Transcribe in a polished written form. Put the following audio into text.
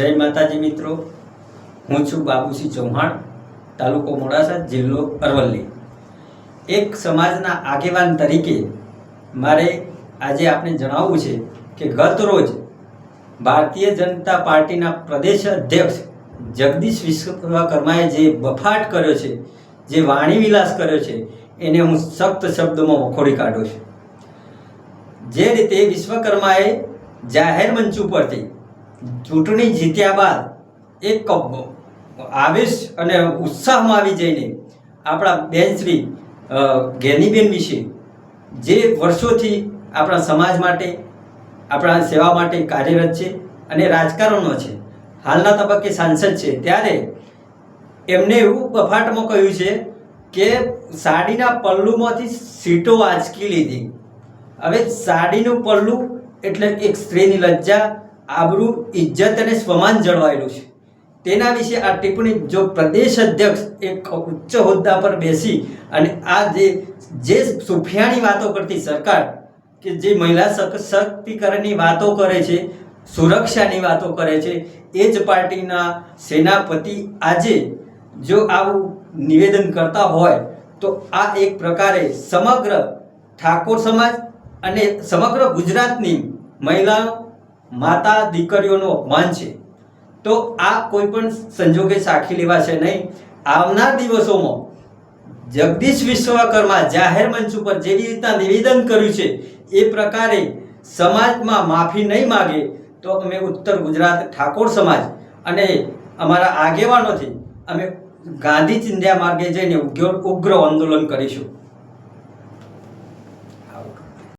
જય માતાજી મિત્રો, હું છું બાબુસિંહ ચૌહાણ, તાલુકો મોડાસા, જિલ્લો અરવલ્લી। એક સમાજના આગેવાન તરીકે મારે આજે આપને જણાવવું છે કે ગત રોજ ભારતીય જનતા પાર્ટીના પ્રદેશ અધ્યક્ષ જગદીશ વિશ્વકર્માએ જે બફાટ કર્યો છે, જે વાણી વિલાસ કર્યો છે, એને હું સખ્ત શબ્દોમાં વખોડી કાઢું છું। જે રીતે વિશ્વકર્માએ જાહેર મંચ ઉપરથી ચૂંટણી જીત્યા બાદ એક આવેશ અને ઉત્સાહમાં આવી જઈને આપણા બેનશ્રી જ્ઞાનીબેન વિશે, જે વર્ષોથી આપણા સમાજ માટે, આપણા સેવા માટે કાર્યરત છે અને રાજકારણમાં છે, હાલના તબક્કે સાંસદ છે, ત્યારે એમને એવું બફાટમાં કહ્યું છે કે સાડીના પલ્લુમાંથી સીટો આંચકી લીધી। હવે સાડીનું પલ્લું એટલે એક સ્ત્રીની લજ્જા, આબરૂ, ઇજ્જત અને સ્વમાન જળવાયેલું છે। તેના વિશે આ ટિપ્પણી જો પ્રદેશ અધ્યક્ષ એક ઉચ્ચ હોદ્દા પર બેસી અને આ જે સુફિયાણી વાતો કરતી સરકાર, કે જે મહિલા સશક્તિકરણની વાતો કરે છે, સુરક્ષાની વાતો કરે છે, એ જ પાર્ટીના સેનાપતિ આજે જો આવું નિવેદન કરતા હોય તો આ એક પ્રકારે સમગ્ર ઠાકોર સમાજ અને સમગ્ર ગુજરાતની મહિલાઓ, માતા, દીકરીઓનું અપમાન છે। તો આ કોઈ પણ સંજોગે સાખી લેવાશે નહીં। આવનાર દિવસોમાં જગદીશ વિશ્વકર્મા જાહેર મંચ ઉપર જેવી રીતના નિવેદન કર્યું છે એ પ્રકારે સમાજમાં માફી નહીં માગે તો અમે ઉત્તર ગુજરાત ઠાકોર સમાજ અને અમારા આગેવાનોથી અમે ગાંધી ચિંધ્યા માર્ગે જઈને ઉગ્ર આંદોલન કરીશું।